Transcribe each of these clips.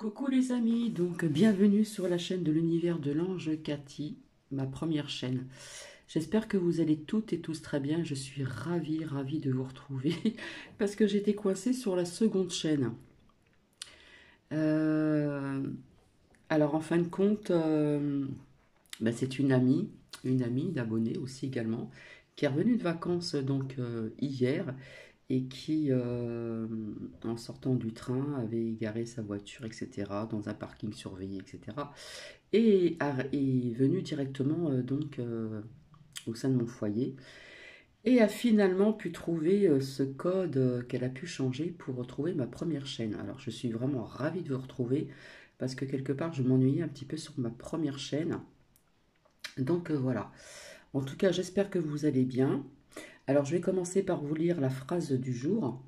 Coucou les amis, donc bienvenue sur la chaîne de l'univers de l'ange Cathy, ma première chaîne. J'espère que vous allez toutes et tous très bien, je suis ravie de vous retrouver parce que j'étais coincée sur la seconde chaîne. Euh, alors en fin de compte, c'est une amie d'abonnés aussi également, qui est revenue de vacances donc hier et qui, en sortant du train, avait garé sa voiture, etc., dans un parking surveillé, etc., est venue directement au sein de mon foyer et a finalement pu trouver ce code qu'elle a pu changer pour retrouver ma première chaîne. Alors je suis vraiment ravie de vous retrouver parce que quelque part je m'ennuyais un petit peu sur ma première chaîne. Donc voilà. En tout cas, j'espère que vous allez bien. Alors je vais commencer par vous lire la phrase du jour.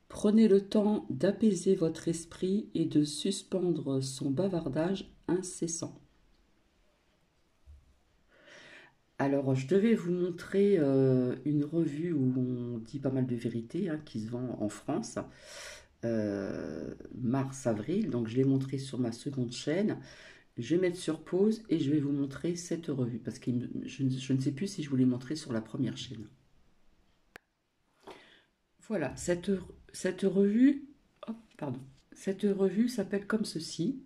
Prenez le temps d'apaiser votre esprit et de suspendre son bavardage incessant. Alors, je devais vous montrer une revue où on dit pas mal de vérités qui se vend en France, mars-avril. Donc, je l'ai montré sur ma seconde chaîne. Je vais mettre sur pause et je vais vous montrer cette revue parce que je ne sais plus si je vous l'ai montré sur la première chaîne. Voilà, cette revue, oh, pardon, cette revue s'appelle comme ceci.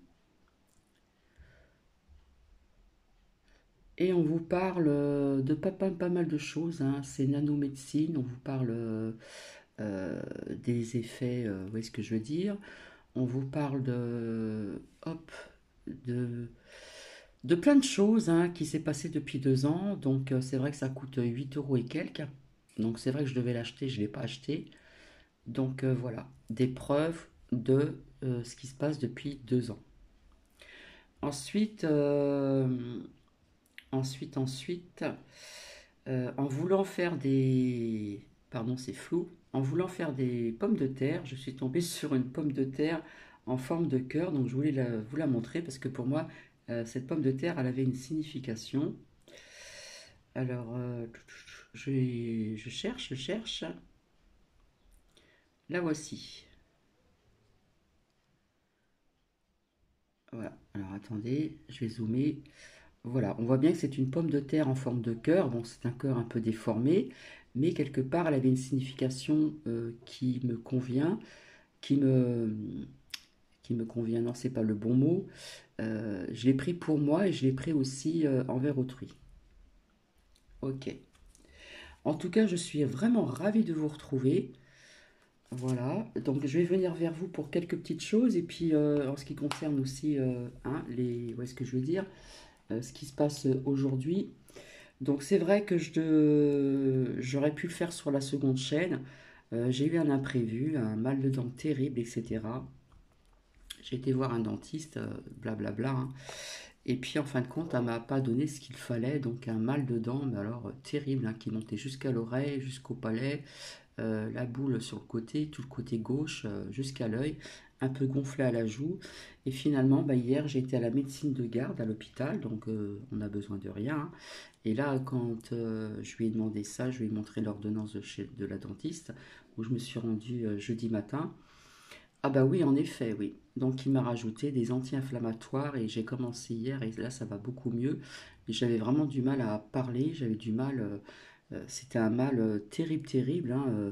Et on vous parle de pas mal de choses, hein. C'est nanomédecine, on vous parle des effets, vous voyez ce que je veux dire. On vous parle hop, de, de plein de choses qui s'est passé depuis 2 ans. Donc c'est vrai que ça coûte 8 euros et quelques. Donc c'est vrai que je devais l'acheter, je ne l'ai pas acheté. Donc voilà, des preuves de ce qui se passe depuis 2 ans. Ensuite, ensuite, en voulant faire des... Pardon, c'est flou. En voulant faire des pommes de terre, je suis tombée sur une pomme de terre en forme de cœur. Donc je voulais vous la montrer parce que pour moi, cette pomme de terre, elle avait une signification. Alors, je cherche. La voici. Voilà. Alors attendez, je vais zoomer. Voilà, on voit bien que c'est une pomme de terre en forme de cœur. Bon, c'est un cœur un peu déformé, mais quelque part, elle avait une signification qui me convient, qui me, qui me convient. Non, c'est pas le bon mot. Je l'ai pris pour moi et je l'ai pris aussi envers autrui. Ok. En tout cas, je suis vraiment ravie de vous retrouver. Voilà, donc je vais venir vers vous pour quelques petites choses et puis en ce qui concerne aussi où est-ce que je veux dire, ce qui se passe aujourd'hui. Donc c'est vrai que j'aurais pu le faire sur la seconde chaîne. J'ai eu un imprévu, un mal de dents terrible, etc. J'ai été voir un dentiste, blablabla, hein. Et puis en fin de compte, elle m'a pas donné ce qu'il fallait, donc un mal de dents, mais alors terrible, qui montait jusqu'à l'oreille, jusqu'au palais, la boule sur le côté, tout le côté gauche, jusqu'à l'œil, un peu gonflé à la joue. Et finalement, hier, j'ai été à la médecine de garde à l'hôpital, donc on n'a besoin de rien, hein. Et là, quand je lui ai demandé ça, je lui ai montré l'ordonnance de la dentiste, où je me suis rendue jeudi matin. Ah bah oui, en effet, oui. Donc il m'a rajouté des anti-inflammatoires et j'ai commencé hier et là ça va beaucoup mieux. Mais j'avais vraiment du mal à parler, j'avais du mal, c'était un mal terrible, hein.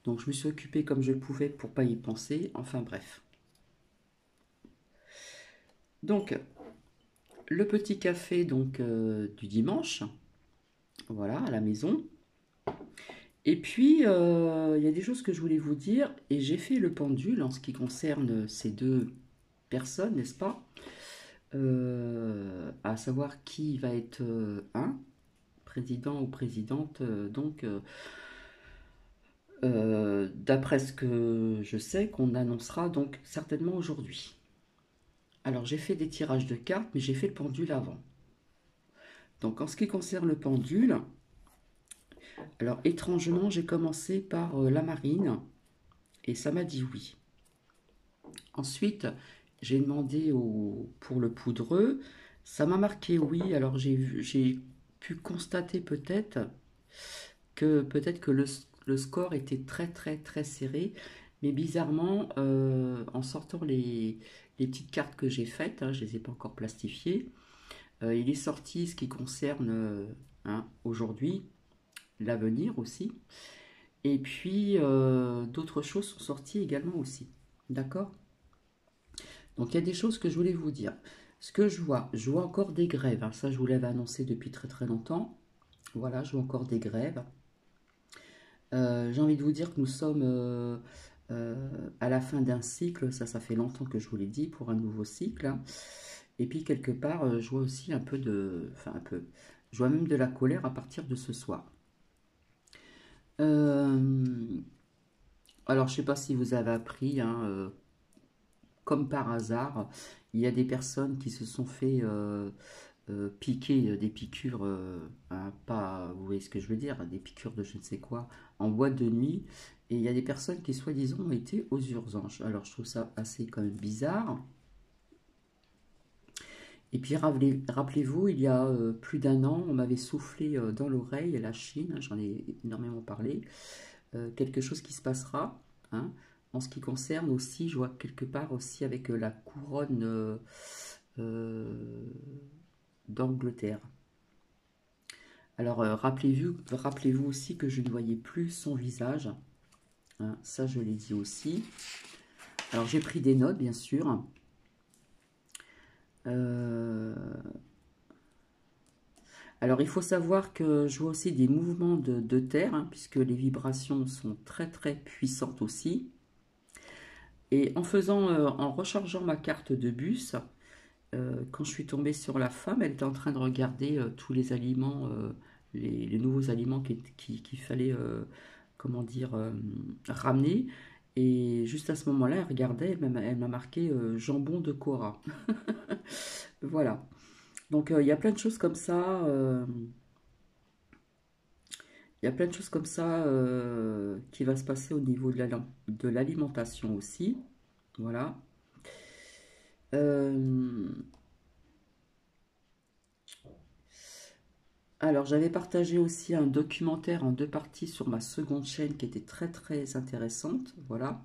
Donc je me suis occupée comme je pouvais pour pas y penser. Enfin bref. Donc le petit café du dimanche, voilà, à la maison. Et puis il y a des choses que je voulais vous dire et j'ai fait le pendule en ce qui concerne ces deux personnes, n'est-ce pas? À savoir qui va être un président ou présidente. D'après ce que je sais, qu'on annoncera donc certainement aujourd'hui. Alors j'ai fait des tirages de cartes, mais j'ai fait le pendule avant. Donc en ce qui concerne le pendule, alors étrangement j'ai commencé par la marine et ça m'a dit oui. Ensuite j'ai demandé pour le poudreux, ça m'a marqué oui. Alors j'ai pu constater peut-être que le score était très serré, Mais bizarrement, en sortant les petites cartes que j'ai faites, hein, je ne les ai pas encore plastifiées, il est sorti ce qui concerne hein, aujourd'hui, l'avenir aussi. Et puis, d'autres choses sont sorties également aussi. D'accord? Donc, il y a des choses que je voulais vous dire. Ce que je vois encore des grèves, hein. Ça, je vous l'avais annoncé depuis très très longtemps. Voilà, je vois encore des grèves. J'ai envie de vous dire que nous sommes à la fin d'un cycle. Ça fait longtemps que je vous l'ai dit, pour un nouveau cycle, hein. Et puis, quelque part, je vois aussi un peu de... Enfin, un peu... Je vois même de la colère à partir de ce soir. Euh, alors, je ne sais pas si vous avez appris, hein, comme par hasard, il y a des personnes qui se sont fait piquer des piqûres, hein, pas, vous voyez ce que je veux dire, des piqûres de je ne sais quoi, en boîte de nuit. Et il y a des personnes qui, soi-disant, ont été aux urgences. Alors, je trouve ça assez quand même bizarre. Et puis, rappelez-vous, il y a plus d'un an, on m'avait soufflé dans l'oreille, la Chine, hein, j'en ai énormément parlé, quelque chose qui se passera, hein. En ce qui concerne aussi, je vois quelque part aussi avec la couronne euh, d'Angleterre. Alors, rappelez-vous aussi que je ne voyais plus son visage, hein, ça, je l'ai dit aussi. Alors, j'ai pris des notes, bien sûr. Euh, alors, il faut savoir que je vois aussi des mouvements de terre, hein, puisque les vibrations sont très, très puissantes aussi. Et en rechargeant ma carte de bus, quand je suis tombée sur la femme, elle était en train de regarder tous les aliments, les nouveaux aliments qu'il fallait, comment dire, ramener. Et juste à ce moment-là, elle regardait, elle m'a marqué jambon de Cora. Voilà. Donc il y a plein de choses comme ça. Il y a plein de choses comme ça qui va se passer au niveau de l'alimentation aussi. Voilà. Euh, Alors, j'avais partagé aussi un documentaire en deux parties sur ma seconde chaîne qui était très très intéressante. Voilà.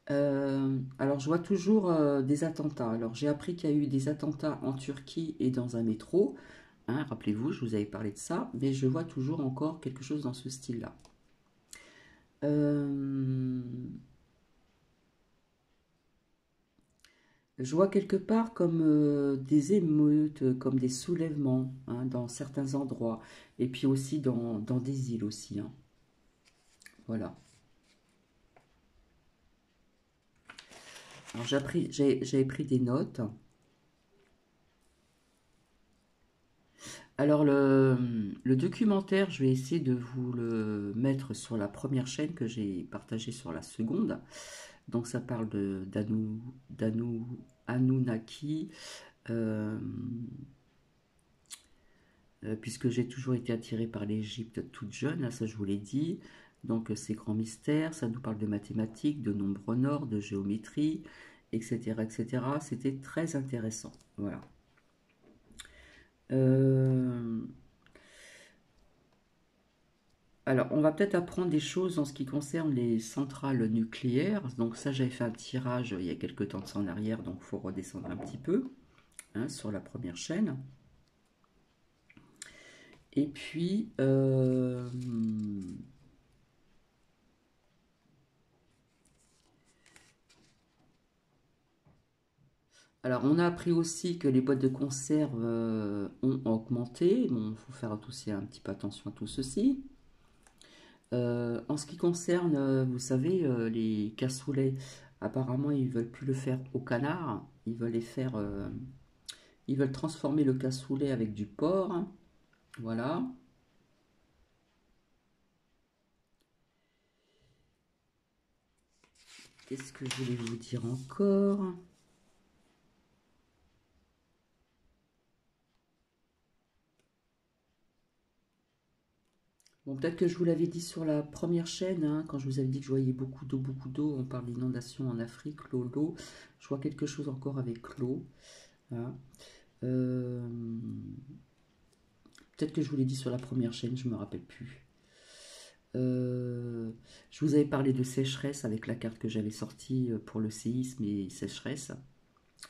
Alors, je vois toujours des attentats. Alors, j'ai appris qu'il y a eu des attentats en Turquie et dans un métro. Hein, rappelez-vous, je vous avais parlé de ça, mais je vois toujours encore quelque chose dans ce style-là. Euh, je vois quelque part comme des émeutes, comme des soulèvements hein, dans certains endroits, et puis aussi dans des îles aussi, hein. Voilà. Alors j'avais pris des notes. Alors le documentaire, je vais essayer de vous le mettre sur la première chaîne que j'ai partagée sur la seconde. Donc ça parle Anunnaki, euh, puisque j'ai toujours été attirée par l'Égypte toute jeune, là, ça je vous l'ai dit. Donc ces grands mystères, ça nous parle de mathématiques, de nombres nord, de géométrie, etc. etc. C'était très intéressant. Voilà. Euh, Alors, on va peut-être apprendre des choses en ce qui concerne les centrales nucléaires. Donc ça, j'avais fait un tirage il y a quelques temps de ça en arrière, donc il faut redescendre un petit peu hein, sur la première chaîne. Et puis, alors on a appris aussi que les boîtes de conserve ont augmenté. Bon, il faut faire aussi un petit peu attention à tout ceci. En ce qui concerne, vous savez, les cassoulets, apparemment, ils veulent plus le faire au canard. Ils veulent les faire, ils veulent transformer le cassoulet avec du porc. Voilà. Qu'est-ce que je voulais vous dire encore? Bon, peut-être que je vous l'avais dit sur la première chaîne, hein, quand je vous avais dit que je voyais beaucoup d'eau, beaucoup d'eau. On parle d'inondation en Afrique, l'eau. Je vois quelque chose encore avec l'eau, hein. Euh, Peut-être que je vous l'ai dit sur la première chaîne, je ne me rappelle plus. Euh, je vous avais parlé de sécheresse avec la carte que j'avais sortie pour le séisme et sécheresse.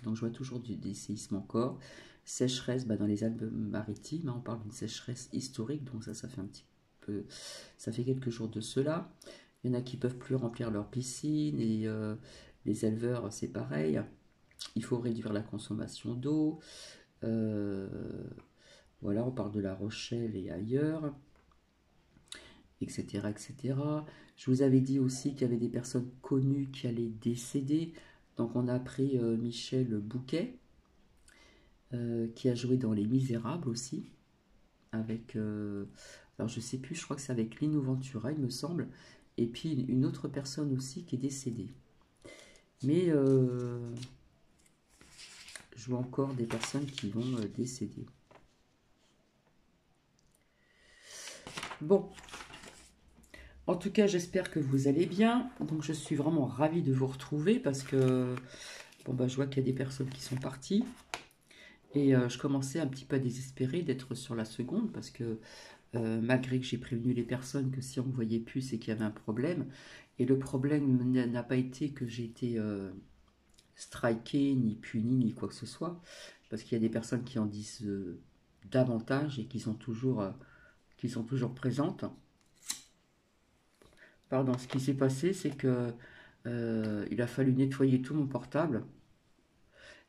Donc je vois toujours des séismes encore. Sécheresse dans les Alpes-Maritimes, hein, on parle d'une sécheresse historique, donc ça fait un petit peu, ça fait quelques jours de cela. Il y en a qui peuvent plus remplir leur piscine et les éleveurs, c'est pareil. Il faut réduire la consommation d'eau. Euh, voilà, on parle de La Rochelle et ailleurs, etc., etc. Je vous avais dit aussi qu'il y avait des personnes connues qui allaient décéder. Donc on a pris Michel Bouquet, qui a joué dans Les Misérables aussi, avec, alors je sais plus, je crois que c'est avec Lino Ventura, il me semble, et puis une autre personne aussi qui est décédée. Mais je vois encore des personnes qui vont décéder. Bon, en tout cas, j'espère que vous allez bien. Donc, je suis vraiment ravie de vous retrouver parce que, bon, bah, je vois qu'il y a des personnes qui sont parties. Et je commençais un petit peu à désespérer d'être sur la seconde parce que, malgré que j'ai prévenu les personnes que si on ne me voyait plus, c'est qu'il y avait un problème. Et le problème n'a pas été que j'ai été striké, ni puni, ni quoi que ce soit. Parce qu'il y a des personnes qui en disent davantage et qui sont toujours présentes. Pardon, ce qui s'est passé, c'est que il a fallu nettoyer tout mon portable.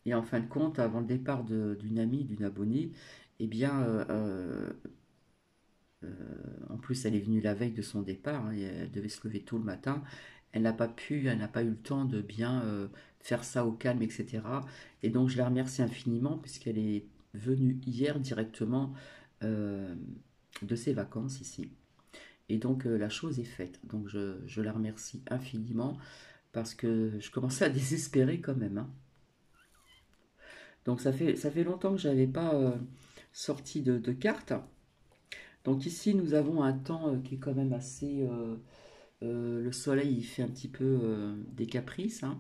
Et en fin de compte, avant le départ d'une amie, d'une abonnée, eh bien, en plus, elle est venue la veille de son départ, hein, et elle devait se lever tôt le matin. Elle n'a pas eu le temps de bien faire ça au calme, etc. Et donc, je la remercie infiniment puisqu'elle est venue hier directement euh, de ses vacances ici. Et donc, la chose est faite. Donc, je la remercie infiniment parce que je commençais à désespérer quand même, hein. Donc ça fait longtemps que je n'avais pas sorti de cartes. Donc ici nous avons un temps qui est quand même assez... le soleil il fait un petit peu des caprices, hein.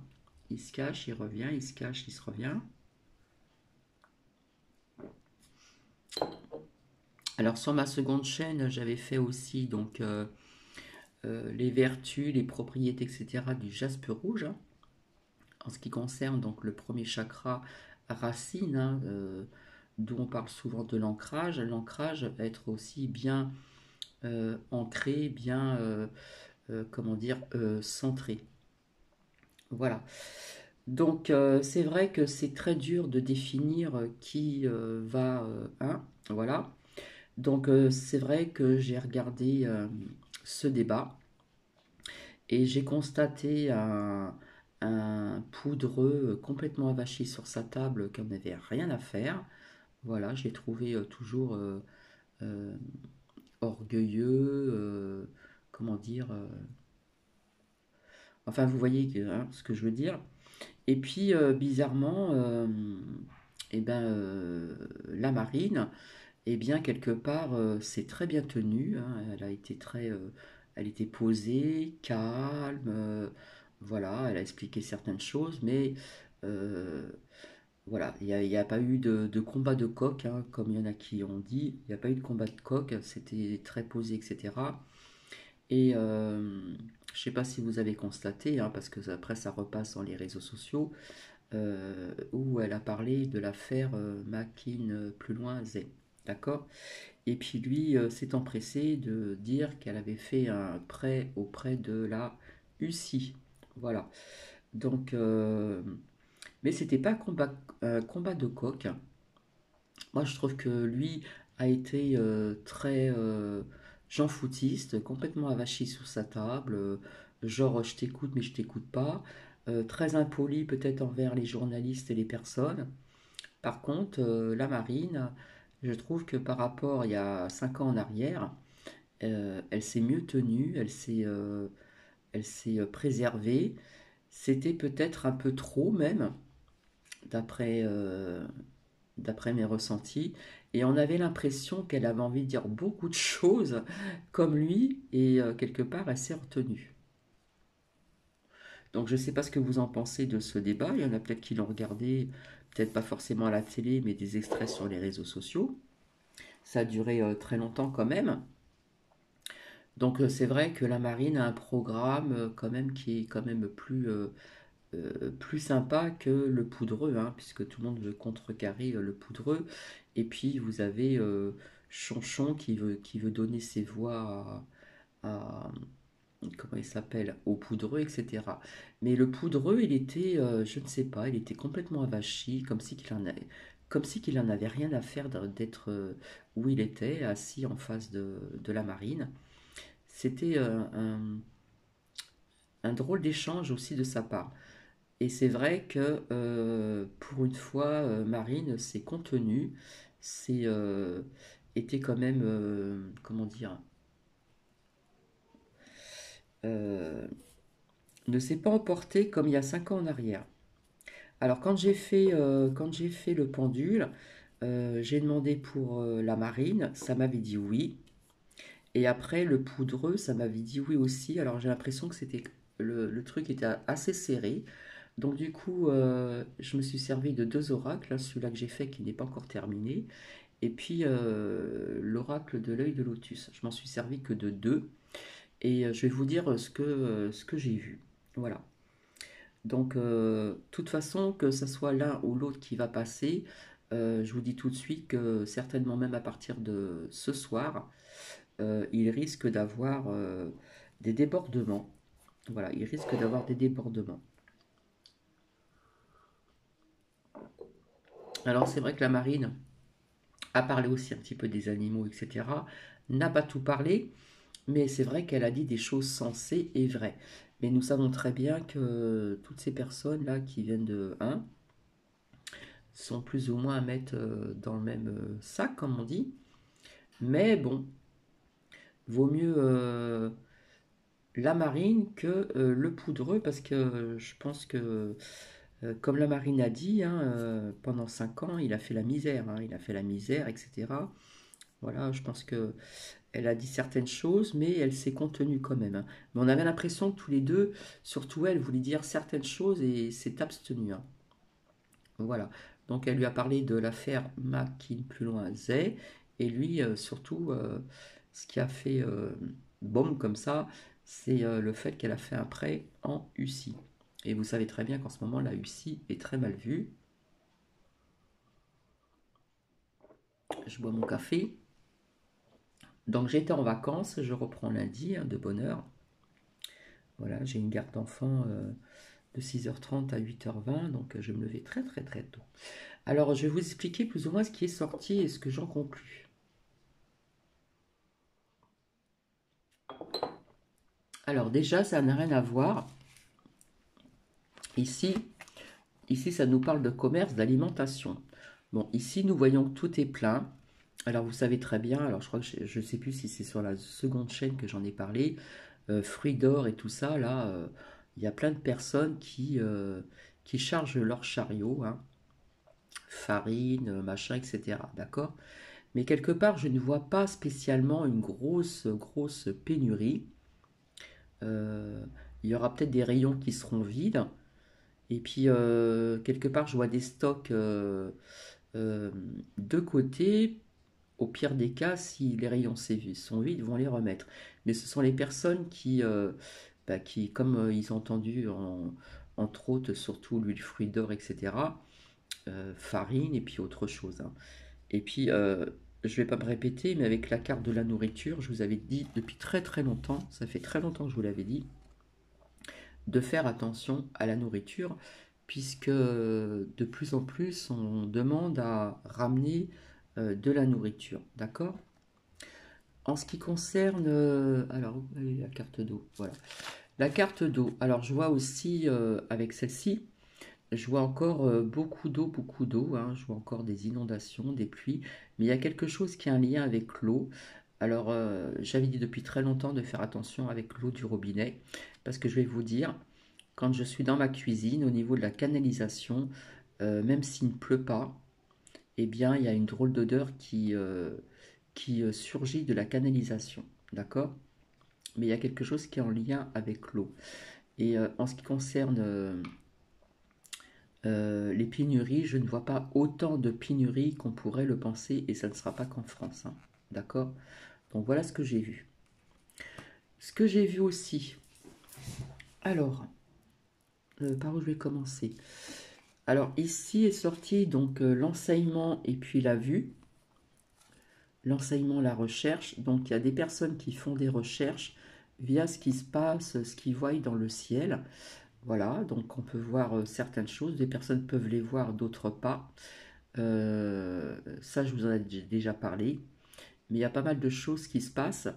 Il se cache, il revient, il se cache, il se revient. Alors sur ma seconde chaîne j'avais fait aussi donc les vertus, les propriétés, etc. du jaspe rouge, hein. En ce qui concerne donc le premier chakra racine, hein, d'où on parle souvent de l'ancrage. L'ancrage va être aussi bien ancré, bien, comment dire, centré. Voilà. Donc c'est vrai que c'est très dur de définir qui va, hein, voilà. Donc c'est vrai que j'ai regardé ce débat et j'ai constaté un poudreux complètement avachi sur sa table qui n'avait rien à faire. Voilà, j'ai trouvé toujours euh, orgueilleux, comment dire, enfin vous voyez hein, ce que je veux dire. Et puis bizarrement, eh ben, la marine, eh bien quelque part, c'est très bien tenu, hein. Elle a été elle était posée, calme, voilà, elle a expliqué certaines choses, mais euh, voilà, il n'y a pas eu de combat de coq, hein, comme il y en a qui ont dit. Il n'y a pas eu de combat de coq, c'était très posé, etc. Et je ne sais pas si vous avez constaté, hein, parce que après ça repasse dans les réseaux sociaux, où elle a parlé de l'affaire Makin plus loin Z. D'accord. Et puis lui s'est empressé de dire qu'elle avait fait un prêt auprès de la UCI. Voilà. Donc, mais c'était pas un combat de coq. Moi, je trouve que lui a été très Jean foutiste, complètement avachi sur sa table, genre je t'écoute mais je t'écoute pas, très impoli peut-être envers les journalistes et les personnes. Par contre, la marine, je trouve que par rapport à il y a 5 ans en arrière, elle s'est mieux tenue, elle s'est préservée. C'était peut-être un peu trop même, d'après d'après mes ressentis. Et on avait l'impression qu'elle avait envie de dire beaucoup de choses comme lui, et quelque part, elle s'est retenue. Donc je ne sais pas ce que vous en pensez de ce débat. Il y en a peut-être qui l'ont regardé, peut-être pas forcément à la télé, mais des extraits sur les réseaux sociaux. Ça a duré très longtemps quand même. Donc c'est vrai que la marine a un programme quand même qui est quand même plus sympa que le poudreux, hein, puisque tout le monde veut contrecarrer le poudreux. Et puis vous avez Chonchon qui veut donner ses voix à, comment il s'appelle, au poudreux, etc. Mais le poudreux, il était, je ne sais pas, il était complètement avachi, comme si qu'il en avait rien à faire d'être où il était, assis en face de la marine. C'était un drôle d'échange aussi de sa part. Et c'est vrai que pour une fois, Marine s'est contenue, c'est était quand même, comment dire, euh, ne s'est pas emportée comme il y a 5 ans en arrière. Alors quand j'ai fait le pendule, j'ai demandé pour la marine, ça m'avait dit oui. Et après le poudreux, ça m'avait dit oui aussi. Alors j'ai l'impression que le truc était assez serré. Donc du coup, je me suis servi de deux oracles, hein, celui-là que j'ai fait qui n'est pas encore terminé, et puis l'oracle de l'œil de lotus. Je m'en suis servi que de deux, et je vais vous dire ce que j'ai vu. Voilà. Donc, de toute façon, que ce soit l'un ou l'autre qui va passer, je vous dis tout de suite que certainement même à partir de ce soir, il risque d'avoir des débordements. Voilà, il risque d'avoir des débordements. Alors, c'est vrai que la marine a parlé aussi un petit peu des animaux, etc. N'a pas tout parlé, mais c'est vrai qu'elle a dit des choses sensées et vraies. Mais nous savons très bien que toutes ces personnes-là qui viennent de 1 sont plus ou moins à mettre dans le même sac, comme on dit. Mais bon, vaut mieux la marine que le poudreux, parce que je pense que, comme la marine a dit, hein, pendant 5 ans, il a fait la misère, hein, il a fait la misère, etc. Voilà, je pense que elle a dit certaines choses, mais elle s'est contenue quand même, hein. Mais on avait l'impression que tous les deux, surtout elle, voulait dire certaines choses et s'est abstenue, hein. Voilà. Donc elle lui a parlé de l'affaire Makin plus loin Zay, et lui, surtout, ce qui a fait bombe comme ça, c'est le fait qu'elle a fait un prêt en UCI. Et vous savez très bien qu'en ce moment, la UCI est très mal vue. Je bois mon café. Donc j'étais en vacances, je reprends lundi, hein, de bonne heure. Voilà, j'ai une garde d'enfants de 6h30 à 8h20, donc je vais me lever très très très tôt. Alors je vais vous expliquer plus ou moins ce qui est sorti et ce que j'en conclus. Alors déjà, ça n'a rien à voir. Ici, ici, ça nous parle de commerce, d'alimentation. Bon, ici, nous voyons que tout est plein. Alors vous savez très bien, alors je crois que je ne sais plus si c'est sur la seconde chaîne que j'en ai parlé, Fruits d'or et tout ça, là, il y a plein de personnes qui chargent leur chariot, hein, farine, machin, etc. D'accord? Mais quelque part, je ne vois pas spécialement une grosse, grosse pénurie. Euh, il y aura peut-être des rayons qui seront vides. Et puis, quelque part, je vois des stocks euh, de côté. Au pire des cas, si les rayons sont vides, ils vont les remettre. Mais ce sont les personnes qui comme ils ont entendu, entre autres, surtout l'huile fruits d'or, etc., farine et puis autre chose, hein. Et puis, je ne vais pas me répéter, mais avec la carte de la nourriture, je vous avais dit depuis très très longtemps, ça fait très longtemps que je vous l'avais dit, de faire attention à la nourriture, puisque de plus en plus, on demande à ramener de la nourriture. D'accord? En ce qui concerne, alors, où est la carte d'eau? Voilà. La carte d'eau. Alors, je vois aussi, avec celle-ci, je vois encore beaucoup d'eau, hein. Je vois encore des inondations, des pluies. Mais il y a quelque chose qui a un lien avec l'eau. Alors, j'avais dit depuis très longtemps de faire attention avec l'eau du robinet. Parce que je vais vous dire, quand je suis dans ma cuisine, au niveau de la canalisation, même s'il ne pleut pas, eh bien, il y a une drôle d'odeur qui surgit de la canalisation. D'accord? Mais il y a quelque chose qui est en lien avec l'eau. Et en ce qui concerne les pénuries, je ne vois pas autant de pénuries qu'on pourrait le penser, et ça ne sera pas qu'en France, hein. D'accord? Donc voilà ce que j'ai vu. ce que j'ai vu aussi. Alors, par où je vais commencer? Alors, ici est sorti donc l'enseignement et puis la vue. L'enseignement, la recherche. Donc, il y a des personnes qui font des recherches via ce qui se passe, ce qu'ils voient dans le ciel. Voilà, donc on peut voir certaines choses. Des personnes peuvent les voir, d'autres pas. Ça, je vous en ai déjà parlé. Mais il y a pas mal de choses qui se passent.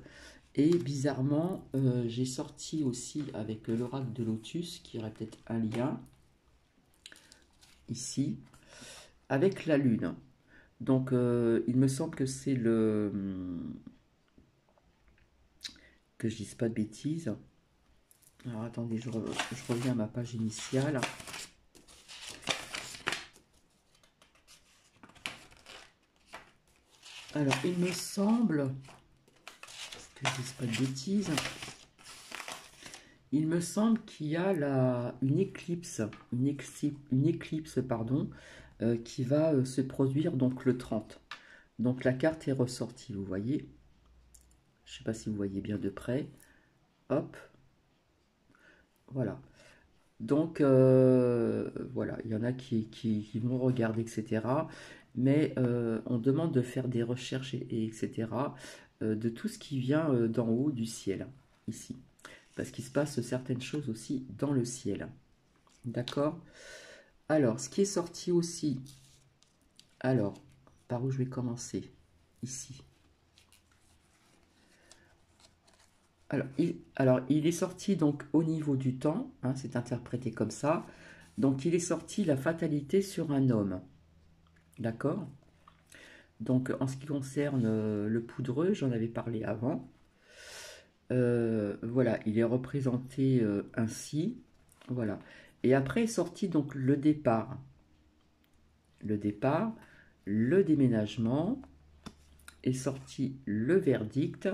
Et bizarrement, j'ai sorti aussi avec l'oracle de Lotus, qui aurait peut-être un lien, ici, avec la Lune. Donc, il me semble que c'est le... que je dise pas de bêtises. Alors, attendez, je reviens à ma page initiale. Alors, il me semble que je dise pas de bêtises. Il me semble qu'il y a une éclipse, pardon, qui va se produire donc le 30. Donc la carte est ressortie, vous voyez. Je ne sais pas si vous voyez bien de près. Hop. Voilà. Donc voilà, il y en a qui vont regarder, etc. Mais on demande de faire des recherches, etc. De tout ce qui vient d'en haut du ciel, ici. Parce qu'il se passe certaines choses aussi dans le ciel. D'accord? Alors, ce qui est sorti aussi. Alors, par où je vais commencer? Ici. Alors, il est sorti donc au niveau du temps, hein, c'est interprété comme ça. Donc, il est sorti la fatalité sur un homme. D'accord? Donc, en ce qui concerne le poudreux, j'en avais parlé avant. Voilà, il est représenté ainsi. Voilà. Et après est sorti donc le départ. Le départ, le déménagement, est sorti le verdict,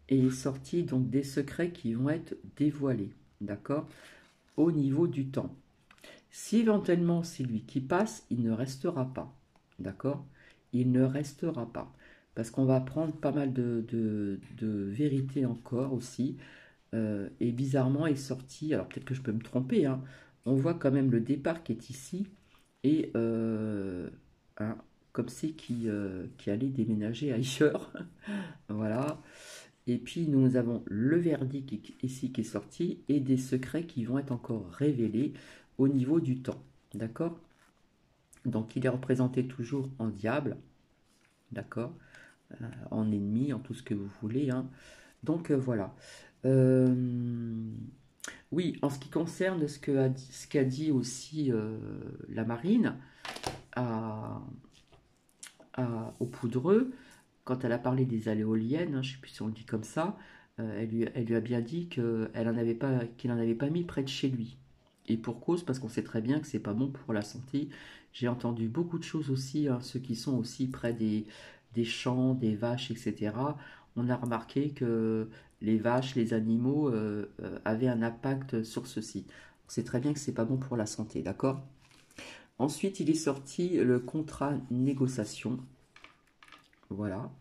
et est sorti donc des secrets qui vont être dévoilés. D'accord? Au niveau du temps. Si éventuellement c'est lui qui passe, il ne restera pas. D'accord? Il ne restera pas. Parce qu'on va apprendre pas mal de vérités encore aussi. Et bizarrement est sorti, alors peut-être que je peux me tromper, hein, on voit quand même le départ qui est ici. Et hein, comme c'est qui allait déménager ailleurs. Voilà. Et puis nous avons le verdict ici qui est sorti et des secrets qui vont être encore révélés au niveau du temps. D'accord? Donc il est représenté toujours en diable. D'accord? En ennemi, en tout ce que vous voulez. Hein. Donc voilà. Oui, en ce qui concerne ce qu'a dit aussi la marine au poudreux, quand elle a parlé des éoliennes, hein, je ne sais plus si on le dit comme ça, elle lui a bien dit qu'il n'en avait pas mis près de chez lui. Et pour cause, parce qu'on sait très bien que c'est pas bon pour la santé. J'ai entendu beaucoup de choses aussi, hein, ceux qui sont aussi près des champs, des vaches, etc. On a remarqué que les vaches, les animaux avaient un impact sur ceci. On sait très bien que c'est pas bon pour la santé, d'accord? Ensuite, il est sorti le contrat négociation. Voilà.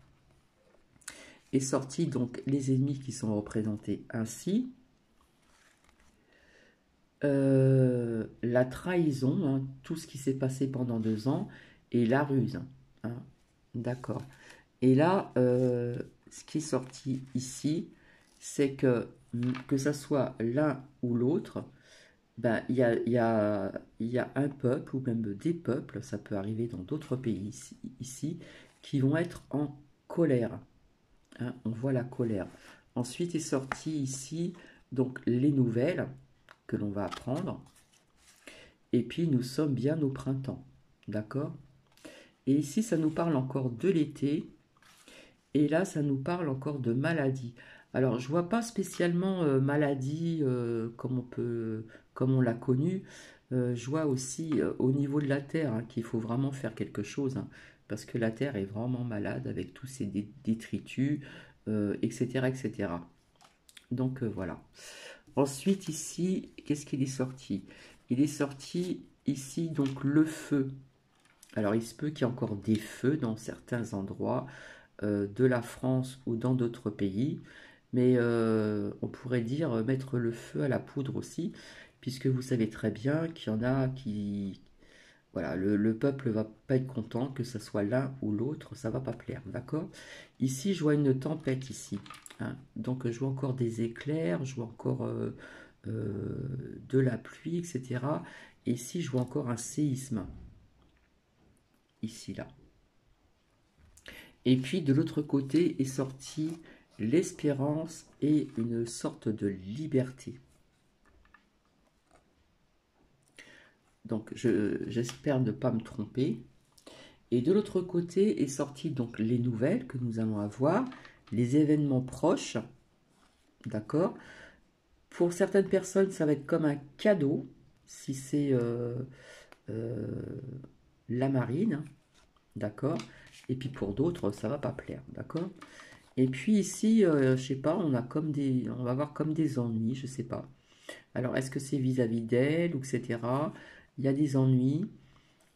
Est sorti donc les ennemis qui sont représentés ainsi. La trahison, hein, tout ce qui s'est passé pendant 2 ans, et la ruse. Hein, d'accord. Et là, ce qui est sorti ici, c'est que ça soit l'un ou l'autre, ben, il y a un peuple, ou même des peuples, ça peut arriver dans d'autres pays ici, qui vont être en colère. Hein, on voit la colère. Ensuite est sorti ici donc les nouvelles que l'on va apprendre. Et puis nous sommes bien au printemps. D'accord? Et ici ça nous parle encore de l'été. Et là ça nous parle encore de maladie. Alors je vois pas spécialement maladie comme on l'a connu. Je vois aussi au niveau de la terre hein, qu'il faut vraiment faire quelque chose. Hein, parce que la terre est vraiment malade avec tous ces détritus, etc., etc. Donc voilà. Ensuite ici, qu'est-ce qu'il est sorti? Il est sorti ici donc le feu. Alors il se peut qu'il y ait encore des feux dans certains endroits de la France ou dans d'autres pays. mais on pourrait dire mettre le feu à la poudre aussi, puisque vous savez très bien qu'il y en a qui... Voilà, le peuple va pas être content, que ce soit l'un ou l'autre, ça va pas plaire, d'accord? Ici, je vois une tempête ici, hein. Donc, je vois encore des éclairs, je vois encore de la pluie, etc. Et ici, je vois encore un séisme, ici, là. Et puis, de l'autre côté est sortie l'espérance et une sorte de liberté. Donc, j'espère ne pas me tromper. Et de l'autre côté est sorti donc les nouvelles que nous allons avoir, les événements proches, d'accord? Pour certaines personnes, ça va être comme un cadeau, si c'est euh, la marine, d'accord? Et puis pour d'autres, ça va pas plaire, d'accord? Et puis ici, je sais pas, on va avoir comme des ennuis, je sais pas. Alors, est-ce que c'est vis-à-vis d'elle, ou etc. Il y a des ennuis.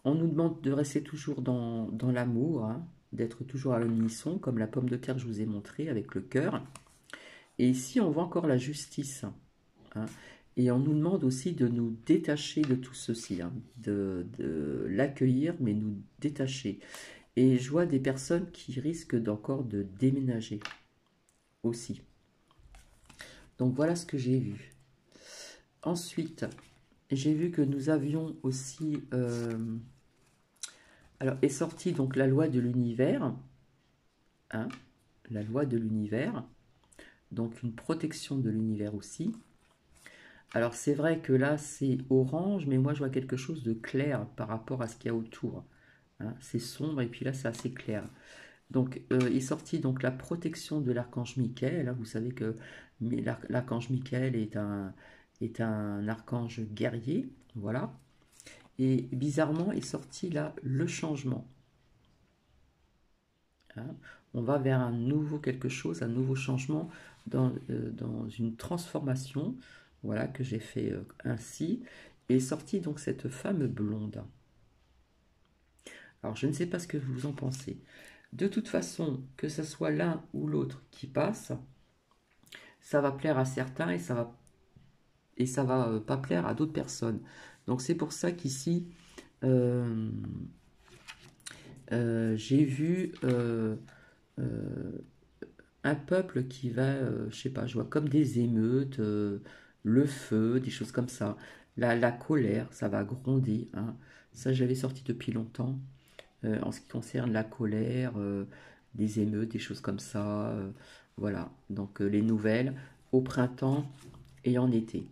On nous demande de rester toujours dans l'amour, hein, d'être toujours à l'unisson, comme la pomme de terre que je vous ai montré avec le cœur. Et ici, on voit encore la justice, hein. Et on nous demande aussi de nous détacher de tout ceci, hein, de l'accueillir, mais nous détacher. Et je vois des personnes qui risquent d'encore de déménager aussi. Donc voilà ce que j'ai vu. Ensuite, j'ai vu que nous avions aussi... alors, est sortie donc la loi de l'univers, hein, la loi de l'univers, donc une protection de l'univers aussi. Alors c'est vrai que là c'est orange, mais moi je vois quelque chose de clair par rapport à ce qu'il y a autour, hein. C'est sombre et puis là c'est assez clair. Donc est sorti donc la protection de l'archange Michael, hein. Vous savez que l'archange Michael est un archange guerrier, voilà. Et bizarrement est sorti là le changement, hein. On va vers un nouveau quelque chose, un nouveau changement dans une transformation, voilà, que j'ai fait ainsi. Et est sortie donc cette femme blonde. Alors, je ne sais pas ce que vous en pensez. De toute façon, que ce soit l'un ou l'autre qui passe, ça va plaire à certains et ça va pas plaire à d'autres personnes. Donc, c'est pour ça qu'ici, euh, j'ai vu un peuple qui va, je sais pas, je vois comme des émeutes, le feu, des choses comme ça. La colère, ça va gronder, hein. Ça, j'avais sorti depuis longtemps. En ce qui concerne la colère, des émeutes, des choses comme ça. Voilà, donc les nouvelles au printemps et en été.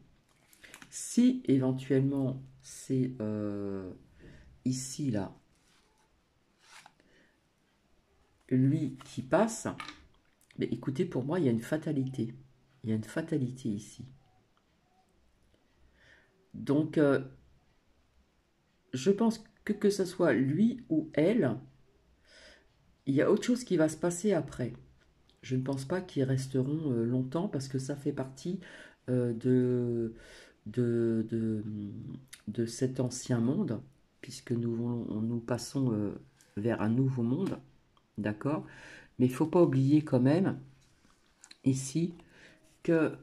Si éventuellement c'est ici, là, lui qui passe, mais écoutez, pour moi, il y a une fatalité. Il y a une fatalité ici. Donc, je pense que ce soit lui ou elle, il y a autre chose qui va se passer après. Je ne pense pas qu'ils resteront longtemps parce que ça fait partie de, de, de, de cet ancien monde, puisque nous passons vers un nouveau monde, d'accord? Mais il ne faut pas oublier quand même ici que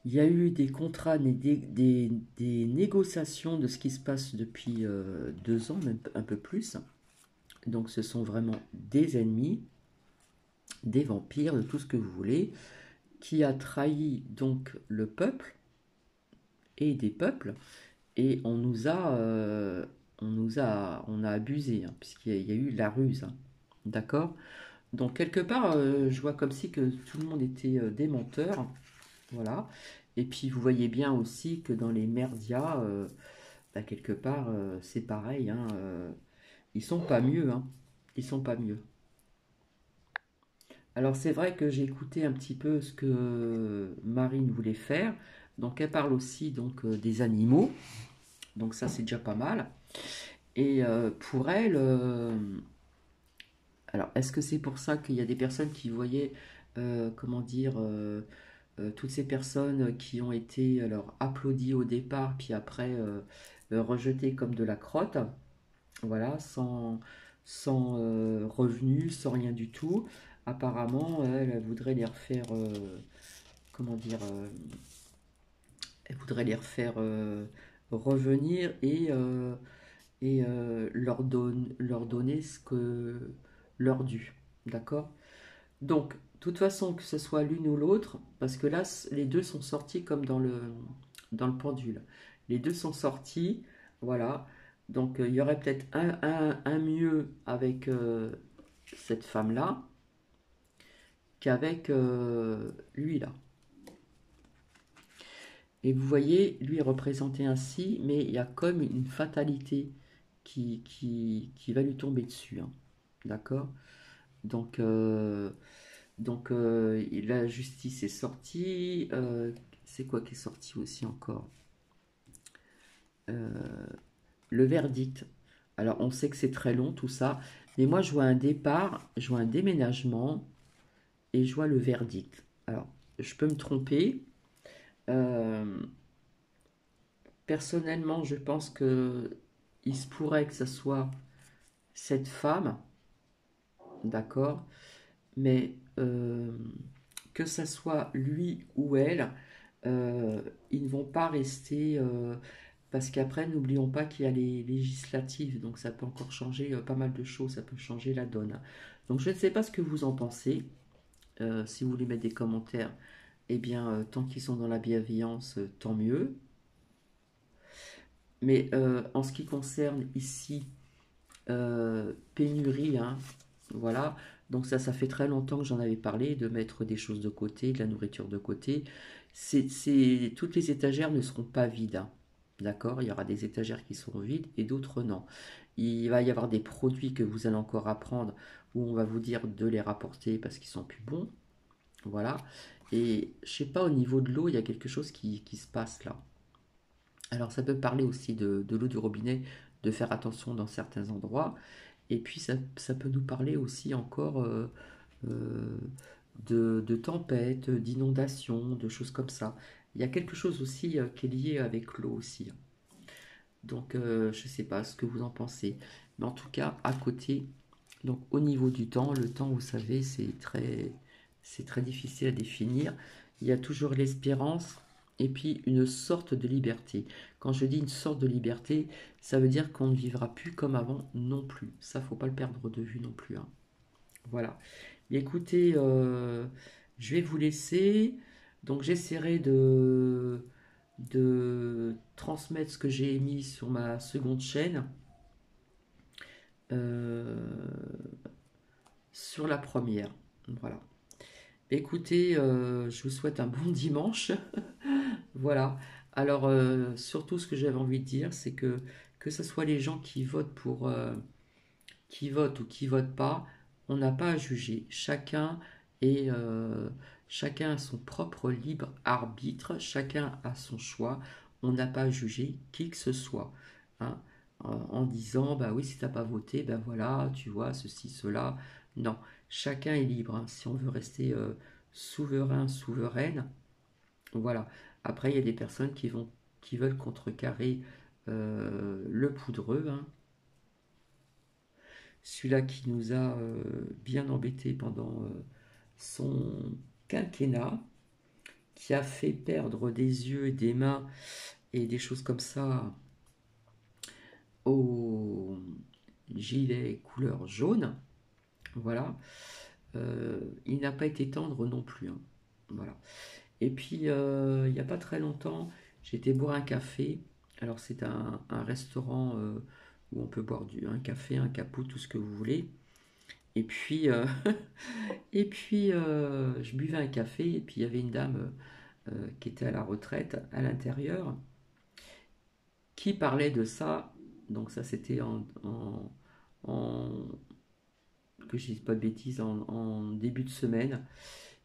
il y a eu des contrats, des négociations de ce qui se passe depuis 2 ans, même un peu plus. Donc ce sont vraiment des ennemis, des vampires, de tout ce que vous voulez, qui a trahi donc le peuple et des peuples, et on a abusé, hein, puisqu'il y a eu la ruse, hein. D'accord? Donc quelque part, je vois comme si que tout le monde était des menteurs, voilà. Et puis vous voyez bien aussi que dans les merdias, bah, quelque part, c'est pareil, hein, ils sont pas mieux, hein. Ils sont pas mieux. Alors c'est vrai que j'ai écouté un petit peu ce que Marine voulait faire. Donc elle parle aussi donc des animaux. Donc ça c'est déjà pas mal. Et pour elle, alors est-ce que c'est pour ça qu'il y a des personnes qui voyaient, comment dire, toutes ces personnes qui ont été alors applaudies au départ, puis après rejetées comme de la crotte, voilà, sans revenus, sans rien du tout. apparemment, elle voudrait les refaire, comment dire, elle voudrait les refaire revenir et leur donner ce que leur dû. D'accord? Donc, de toute façon, que ce soit l'une ou l'autre, parce que là, les deux sont sortis comme dans le pendule. Les deux sont sortis, voilà. Donc, il y aurait peut-être un mieux avec cette femme-là qu'avec lui-là. Et vous voyez, lui est représenté ainsi, mais il y a comme une fatalité qui va lui tomber dessus, hein. D'accord? Donc, la justice est sortie. C'est quoi qui est sorti aussi encore? Euh, le verdict. Alors, on sait que c'est très long tout ça, mais moi je vois un départ, je vois un déménagement et je vois le verdict. Alors, je peux me tromper. Euh, Personnellement, je pense que il se pourrait que ce soit cette femme, d'accord, mais que ce soit lui ou elle, ils ne vont pas rester, parce qu'après, n'oublions pas qu'il y a les législatives, donc ça peut encore changer pas mal de choses, ça peut changer la donne. Donc je ne sais pas ce que vous en pensez. Si vous voulez mettre des commentaires, eh bien, tant qu'ils sont dans la bienveillance, tant mieux. Mais en ce qui concerne ici pénurie, hein, voilà. Donc ça fait très longtemps que j'en avais parlé, de mettre des choses de côté, de la nourriture de côté. Toutes les étagères ne seront pas vides, hein. D'accord? Il y aura des étagères qui seront vides et d'autres non. Il va y avoir des produits que vous allez encore apprendre où on va vous dire de les rapporter parce qu'ils sont plus bons. Voilà. Et je sais pas, au niveau de l'eau, il y a quelque chose qui se passe là. Alors ça peut parler aussi de l'eau du robinet, de faire attention dans certains endroits. Et puis ça peut nous parler aussi encore euh, de tempêtes, d'inondations, de choses comme ça. Il y a quelque chose aussi qui est lié avec l'eau aussi. Donc je ne sais pas ce que vous en pensez. Mais en tout cas, à côté, donc au niveau du temps, le temps, vous savez, c'est très difficile à définir. Il y a toujours l'espérance et puis une sorte de liberté. Quand je dis une sorte de liberté, ça veut dire qu'on ne vivra plus comme avant non plus. Ça, faut pas le perdre de vue non plus, hein. Voilà. Mais écoutez, je vais vous laisser. Donc j'essaierai de transmettre ce que j'ai mis sur ma seconde chaîne. euh, sur la première. Voilà. Écoutez, je vous souhaite un bon dimanche. Voilà. Alors, surtout, ce que j'avais envie de dire, c'est que ce soit les gens qui votent qui votent ou qui votent pas, on n'a pas à juger. Est, euh, chacun a son propre libre arbitre, chacun a son choix. On n'a pas à juger qui que ce soit, hein, en disant, bah oui, si t'as pas voté, ben voilà, tu vois, ceci, cela. Non, chacun est libre, hein. Si on veut rester souverain, souveraine, voilà. Après, il y a des personnes qui veulent contrecarrer le poudreux, hein. Celui-là qui nous a bien embêtés pendant son quinquennat, qui a fait perdre des yeux, des mains et des choses comme ça au gilet couleur jaune. Voilà. Il n'a pas été tendre non plus, hein. Voilà. Et puis, il n'y a pas très longtemps, j'ai été boire un café. Alors, c'est un restaurant où on peut boire un café, un capou, tout ce que vous voulez. Et puis, je buvais un café, et puis il y avait une dame qui était à la retraite à l'intérieur, qui parlait de ça. Donc ça, c'était en- que je dise pas de bêtises, en début de semaine,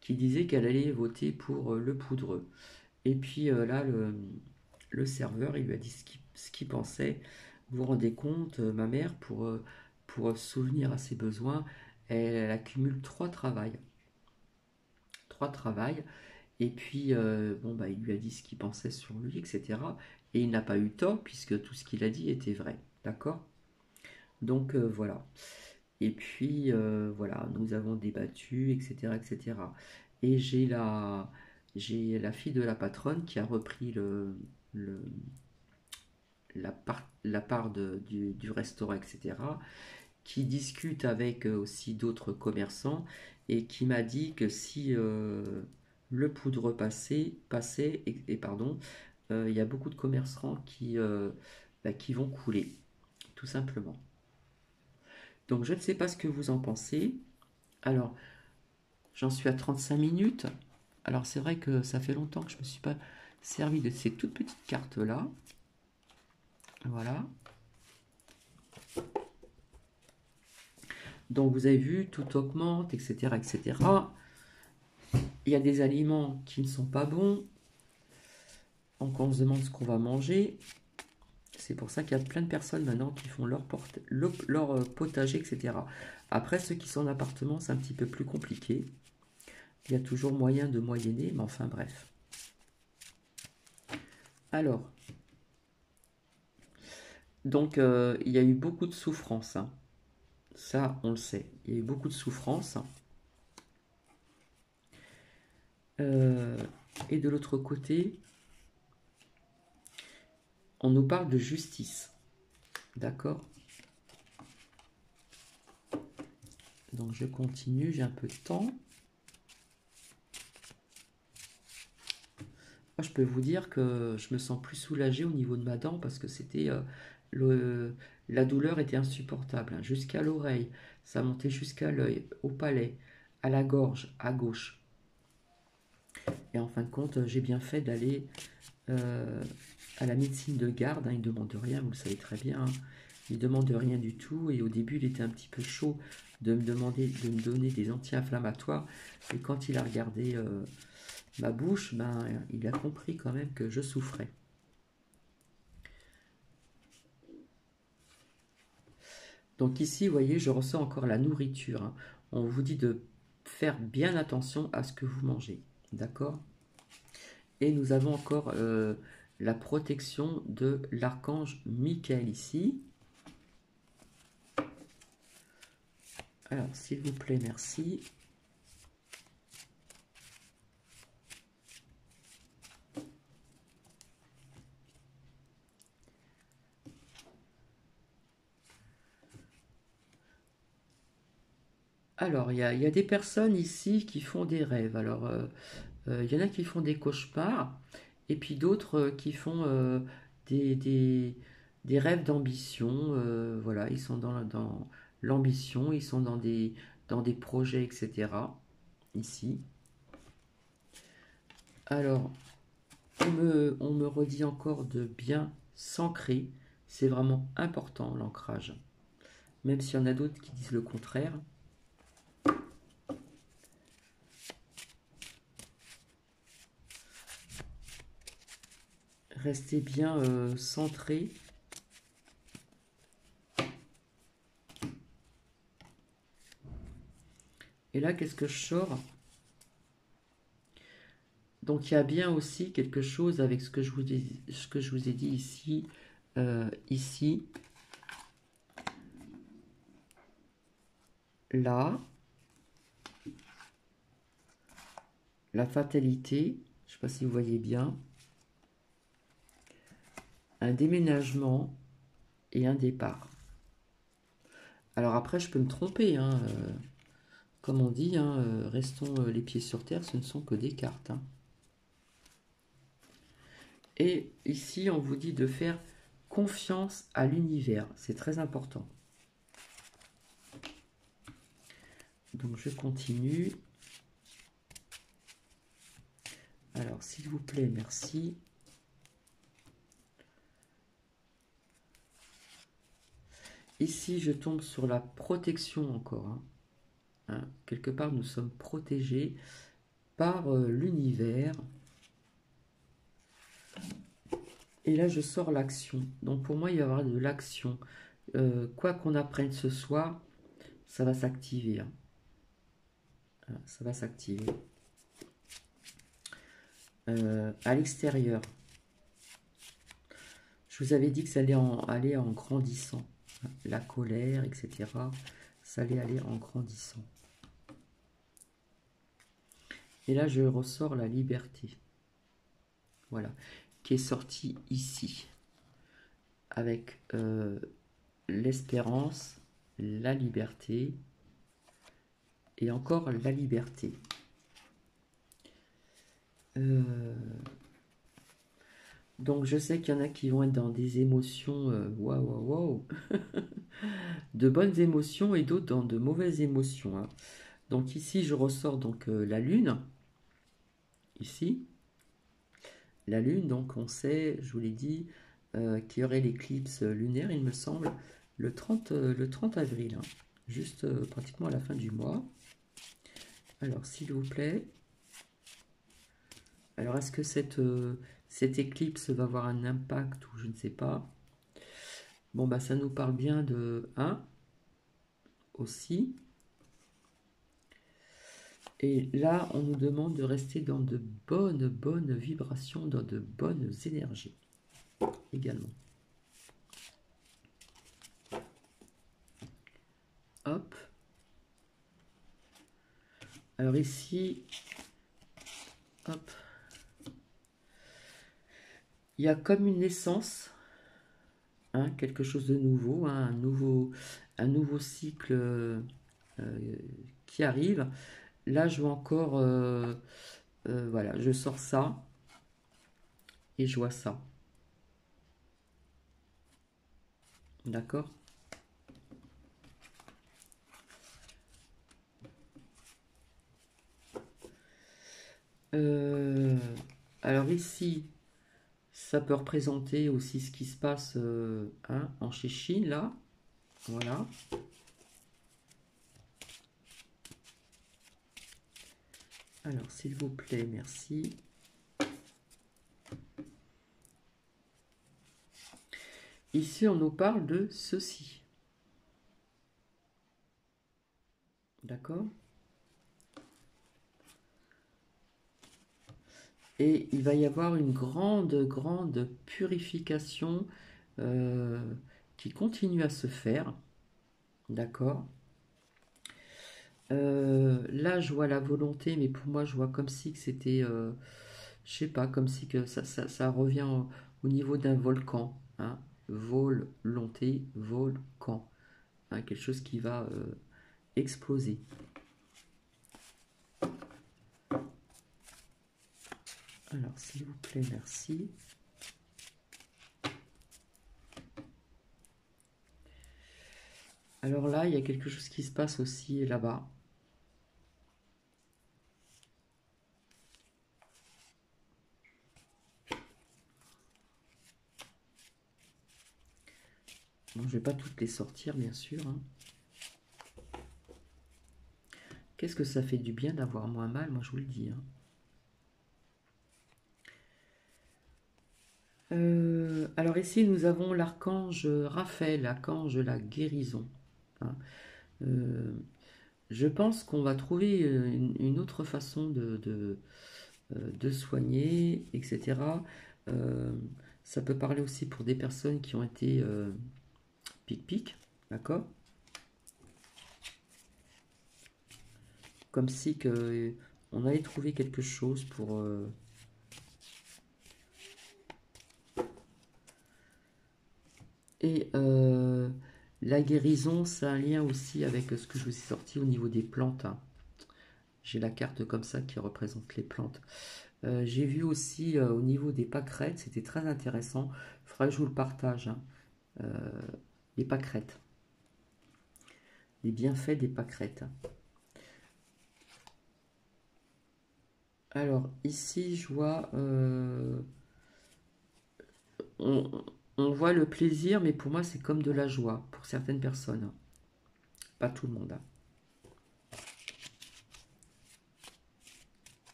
qui disait qu'elle allait voter pour le poudreux. Et puis là, le serveur, il lui a dit ce qu'il pensait. Vous vous rendez compte, ma mère, pour souvenir à ses besoins, elle accumule trois travails. Trois travails. Et puis, bon, bah, il lui a dit ce qu'il pensait sur lui, etc. Et il n'a pas eu tort, puisque tout ce qu'il a dit était vrai. D'accord? Donc, voilà. Et puis, voilà, nous avons débattu, etc., etc. Et j'ai la fille de la patronne qui a repris le- la part du restaurant, etc., qui discute avec aussi d'autres commerçants et qui m'a dit que si le poudre passait pardon, il y a beaucoup de commerçants qui vont couler, tout simplement. Donc je ne sais pas ce que vous en pensez. Alors, j'en suis à 35 minutes. Alors c'est vrai que ça fait longtemps que je ne me suis pas servi de ces toutes petites cartes-là. Voilà. Donc vous avez vu, tout augmente, etc., etc. Il y a des aliments qui ne sont pas bons. Donc on se demande ce qu'on va manger. C'est pour ça qu'il y a plein de personnes maintenant qui font leur potager, etc. Après, ceux qui sont en appartement, c'est un petit peu plus compliqué. Il y a toujours moyen de moyenner, mais enfin bref. Alors, donc il y a eu beaucoup de souffrance, hein. Ça, on le sait. Il y a eu beaucoup de souffrance. Euh, et de l'autre côté, on nous parle de justice. D'accord? Donc je continue, j'ai un peu de temps. Moi, je peux vous dire que je me sens plus soulagé au niveau de ma dent parce que le, la douleur était insupportable, hein, jusqu'à l'oreille, ça montait jusqu'à l'œil, au palais, à la gorge, à gauche. Et en fin de compte, j'ai bien fait d'aller euh, à la médecine de garde, hein. Il ne demande rien, vous le savez très bien, hein. Il ne demande rien du tout. Et au début, il était un petit peu chaud de me donner des anti-inflammatoires. Et quand il a regardé ma bouche, ben, il a compris quand même que je souffrais. Donc ici, vous voyez, je ressens encore la nourriture, hein. On vous dit de faire bien attention à ce que vous mangez. D'accord? Et nous avons encore la protection de l'archange Michael ici. Alors, s'il vous plaît, merci. Alors, il y a des personnes ici qui font des rêves. Alors, il y en a qui font des cauchemars, et puis d'autres qui font des, des, des rêves d'ambition. Voilà, ils sont dans l'ambition, ils sont dans des projets, etc. Ici. Alors, on me redit encore de bien s'ancrer. C'est vraiment important, l'ancrage. Même s'il y en a d'autres qui disent le contraire. Restez bien centré. Et là, qu'est-ce que je sors? Donc, il y a bien aussi quelque chose avec ce que je vous ai dit ici. Ici, là, la fatalité, je ne sais pas si vous voyez bien, un déménagement et un départ. Alors après, je peux me tromper, hein, comme on dit, hein, restons les pieds sur terre, ce ne sont que des cartes, hein. Et ici, on vous dit de faire confiance à l'univers, c'est très important. Donc je continue. Alors, s'il vous plaît, merci. Ici, je tombe sur la protection encore, hein. Hein, quelque part, nous sommes protégés par l'univers. Et là, je sors l'action. Donc, pour moi, il va y avoir de l'action. Quoi qu'on apprenne ce soir, ça va s'activer, hein. Ça va s'activer. À l'extérieur, je vous avais dit que ça allait aller en grandissant. La colère, etc. ça allait aller en grandissant. Et là, je ressors la liberté. Voilà, qui est sortie ici. Avec l'espérance, la liberté et encore la liberté. Donc je sais qu'il y en a qui vont être dans des émotions waouh waouh waouh de bonnes émotions et d'autres dans de mauvaises émotions, hein. Donc ici je ressors donc la lune, ici la lune, donc on sait, je vous l'ai dit, qu'il y aurait l'éclipse lunaire, il me semble, le 30 avril, hein, juste pratiquement à la fin du mois. Alors s'il vous plaît, alors est-ce que cette éclipse va avoir un impact ou je ne sais pas. Bon bah ça nous parle bien de 1 aussi. Et là, on nous demande de rester dans de bonnes vibrations, dans de bonnes énergies également. Hop. Alors ici, hop. Il y a comme une naissance, hein, quelque chose de nouveau, hein, un nouveau cycle qui arrive. Là, je vois encore, voilà, je sors ça et je vois ça. D'accord? Alors ici, ça peut représenter aussi ce qui se passe hein, en Chine, là. Voilà. Alors, s'il vous plaît, merci. Ici, on nous parle de ceci. D'accord? Et il va y avoir une grande purification qui continue à se faire. D'accord? Là, je vois la volonté, mais pour moi, je vois comme si que c'était, je sais pas, comme si que ça revient au niveau d'un volcan. Hein? Volonté, volcan. Hein, quelque chose qui va exploser. Alors, s'il vous plaît, merci. Alors là, il y a quelque chose qui se passe aussi là-bas. Bon, je ne vais pas toutes les sortir, bien sûr. Hein. Qu'est-ce que ça fait du bien d'avoir moins mal, moi je vous le dis. Hein. Alors ici, nous avons l'archange Raphaël, l'archange de la guérison. Hein. Je pense qu'on va trouver une autre façon de soigner, etc. Ça peut parler aussi pour des personnes qui ont été pic-pic, d'accord? Comme si que on allait trouver quelque chose pour... Et la guérison, ça a un lien aussi avec ce que je vous ai sorti au niveau des plantes. Hein. J'ai la carte comme ça qui représente les plantes. J'ai vu aussi au niveau des pâquerettes, c'était très intéressant. Il faudra que je vous le partage. Hein. Les pâquerettes. Les bienfaits des pâquerettes. Alors, ici, je vois... on voit le plaisir, mais pour moi, c'est comme de la joie, pour certaines personnes. Pas tout le monde. Hein.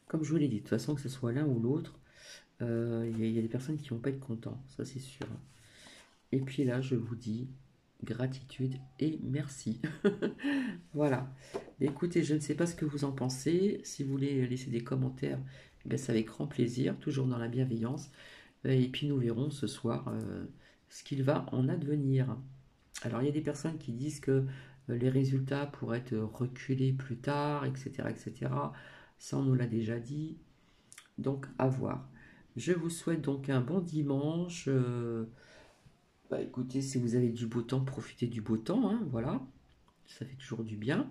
Comme je vous l'ai dit, de toute façon, que ce soit l'un ou l'autre, il y a des personnes qui vont pas être contents, ça c'est sûr. Et puis là, je vous dis gratitude et merci. Voilà. Écoutez, je ne sais pas ce que vous en pensez. Si vous voulez laisser des commentaires, ben, c'est avec grand plaisir, toujours dans la bienveillance. Et puis nous verrons ce soir ce qu'il va en advenir. Alors il y a des personnes qui disent que Les résultats pourraient être reculés plus tard, etc., etc. Ça, on nous l'a déjà dit. Donc, à voir. Je vous souhaite donc un bon dimanche. Bah, écoutez, si vous avez du beau temps, profitez du beau temps, hein, voilà. Ça fait toujours du bien.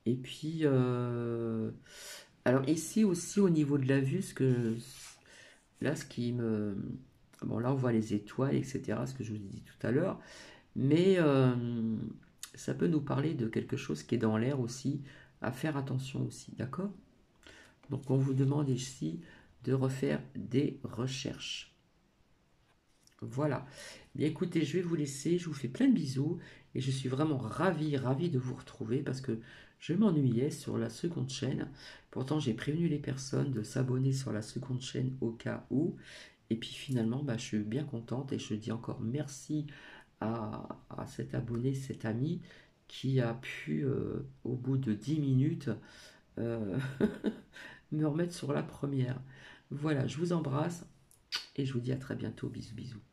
Et puis, alors ici aussi au niveau de la vue, là, ce qui me... Bon, là, on voit les étoiles, etc., ce que je vous ai dit tout à l'heure. Mais ça peut nous parler de quelque chose qui est dans l'air aussi, à faire attention aussi, d'accord? Donc on vous demande ici de refaire des recherches. Voilà. Bien écoutez, je vais vous laisser, je vous fais plein de bisous et je suis vraiment ravi de vous retrouver parce que je m'ennuyais sur la seconde chaîne. Pourtant, j'ai prévenu les personnes de s'abonner sur la seconde chaîne au cas où. Et puis finalement, bah, je suis bien contente et je dis encore merci à cet abonné, cet ami qui a pu, au bout de 10 minutes, euh, me remettre sur la première. Voilà, je vous embrasse et je vous dis à très bientôt. Bisous, bisous.